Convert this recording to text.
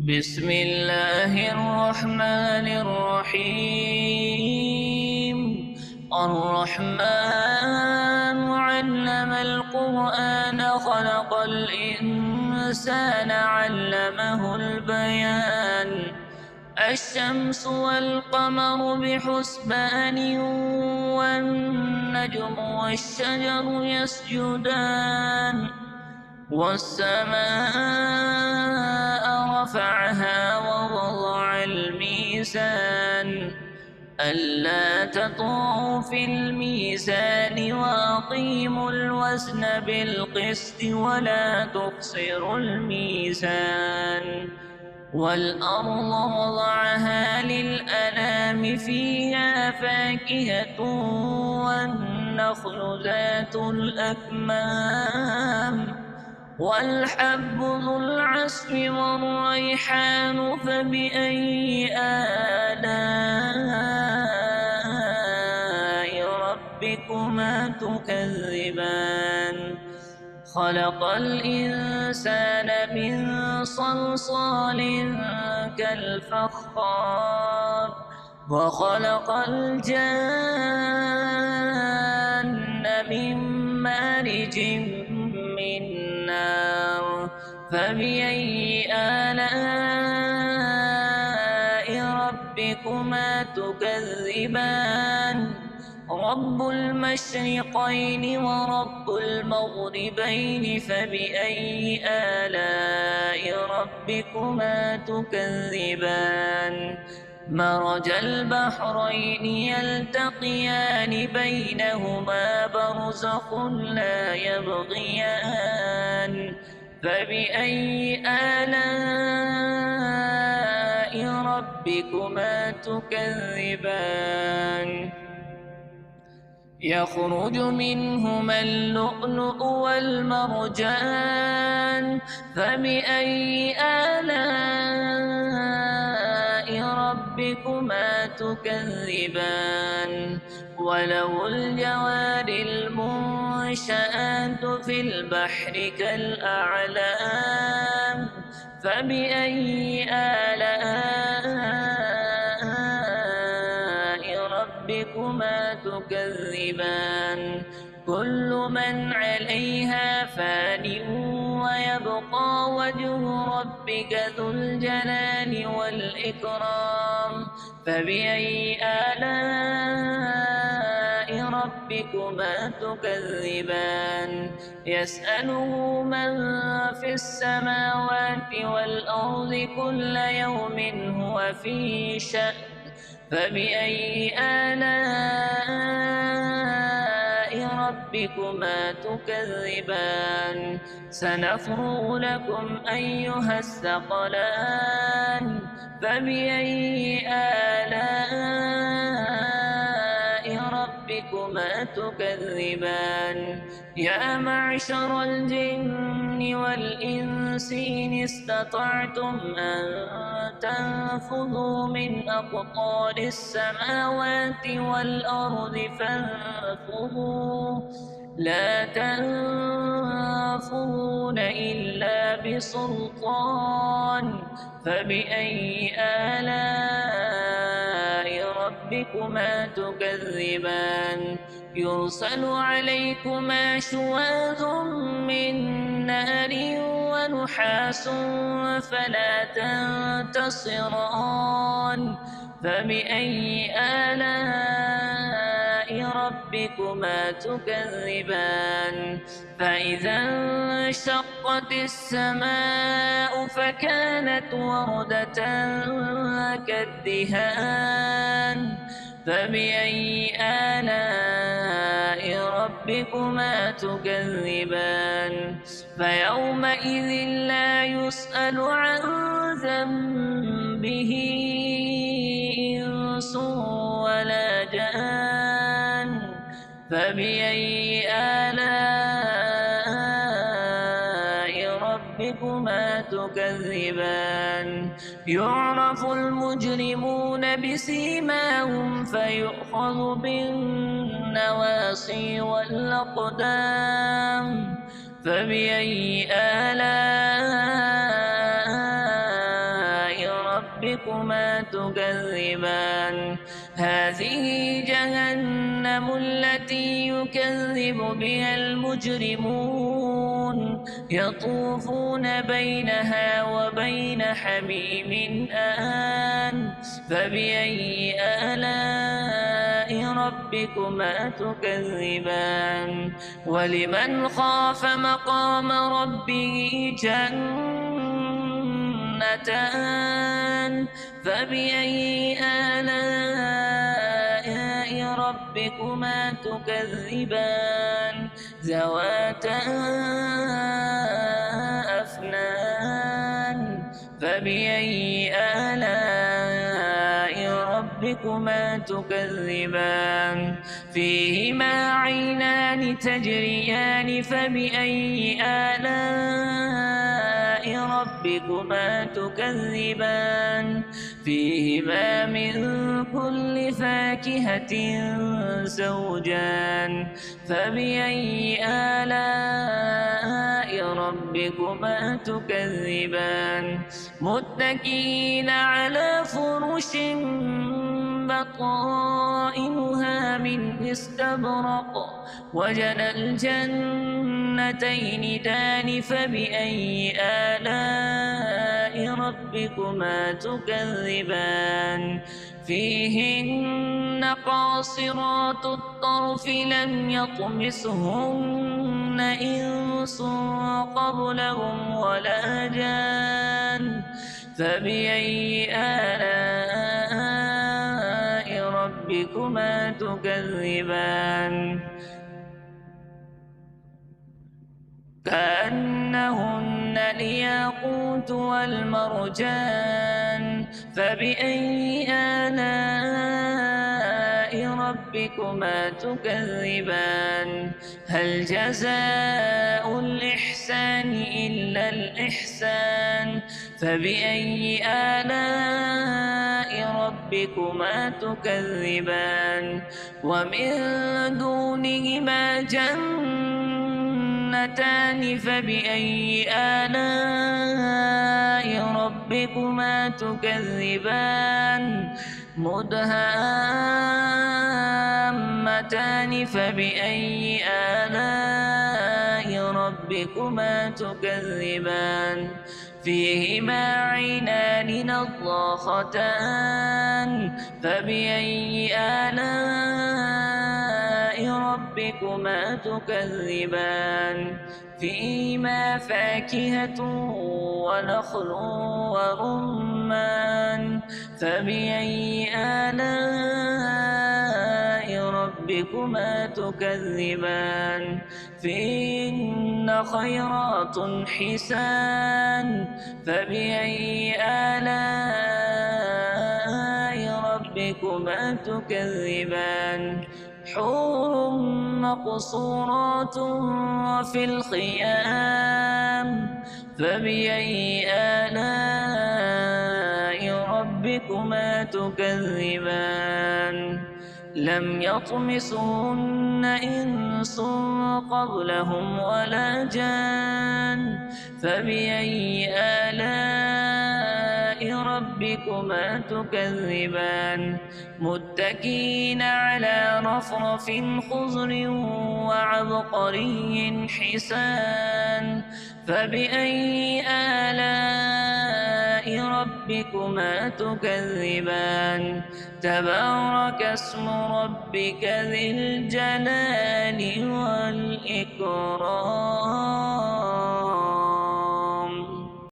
بسم الله الرحمن الرحيم. الرحمن علم القرآن خلق الإنسان علمه البيان. الشمس والقمر بحسبان والنجم والشجر يسجدان والسماء رفعها ووضع الميزان ألا تطغوا في الميزان وأقيموا الوزن بالقسط ولا تخسروا الميزان. والأرض وضعها للأنام فيها فاكهة والنخل ذات الأكمام والحب ذو العصف والريحان فبأي آلاء ربكما تكذبان؟ خلق الإنسان من صلصال كالفخار وخلق الجن من مارج من نار فبأي آلاء ربكما تكذبان؟ رب المشرقين ورب المغربين فبأي آلاء ربكما تكذبان؟ مرج البحرين يلتقيان بينهما برزخ لا يبغيان فبأي آلاء ربكما تكذبان؟ يخرج منهما اللؤلؤ والمرجان فبأي آلاء ربكما تكذبان؟ وله الجوار المنشآت في البحر كالأعلام فبأي آلاء ربكما تكذبان؟ كل من عليها فان ويبقى وجه ربك ذو الجلال والإكرام فبأي آلاء ربكما تكذبان؟ يسأله من في السماوات والأرض كل يوم هو في شأن فبأي آلاء ربكما تكذبان؟ سنفرغ لكم أيها الثقلان فبأي آلاء ربكما تكذبان؟ يا معشر الجن والإنس إن استطعتم أن تنفذوا من أقطار السماوات والأرض فانفذوا لا تنفذون إلا بسلطان فبأي آلاء ربكما تكذبان؟ يرسل عليكما شواظ من نار ونحاس فلا تنتصران فبأي آلاء ربكما تكذبان؟ فإذا انشقت السماء فكانت وردة كالدهان فبأي آلاء ربكما تكذبان؟ فيومئذ لا يسأل عن ذنبه إنس ولا جان فبأي آلاء ربكما تكذبان؟ يعرف المجرمون بسيماهم فيؤخذ بالنواصي والأقدام فبأي آلاء ربكما تكذبان هذه جهنم التي يكذب بها المجرمون يطوفون بينها وبين حميم آن فبأي آلاء ربكما تكذبان ولمن خاف مقام ربه جنتان فبأي آلاء ربكما تكذبان ذواتا أفنان فبأي آلاء ربكما تكذبان فيهما عينان تجريان فبأي آلاء ربكما تكذبان فيهما من كل فاكهة زوجان فبأي آلاء ربكما تكذبان متكئين على فرش بطائنها من استبرق وجنى الجنتين دان فبأي آلاء ربكما تكذبان فيهن قاصرات الطرف لم يطمثهن إنس قبلهم ولا جان فبأي آلاء ربكما تكذبان كأنهن الياقوت والمرجان فبأي آلاء ربكما تكذبان هل جزاء الإحسان إلا الإحسان فبأي آلاء ربكما تكذبان ومن دونهما جنتان فبأي آلاء ربكما تكذبان مدهامتان فبأي آلاء ربكما تكذبان فيهما عينان نضاختان فبأي آلاء ربكما تكذبان فيهما فاكهة ونخل ورمان فبأي آلاء ربكما تكذبان فيهن خيرات حسان فبأي آلاء ربكما تكذبان حور مقصورات في الخيام فبأي آلاء ربكما تكذبان لم يطمثهن إنس قبلهم ولا جان فبأي آلاء ربكما تكذبان متكئين على رفرف خضر وعبقري حسان فبأي آلاء ربكما تكذبان تبارك اسم ربك ذي الجلال والإكرام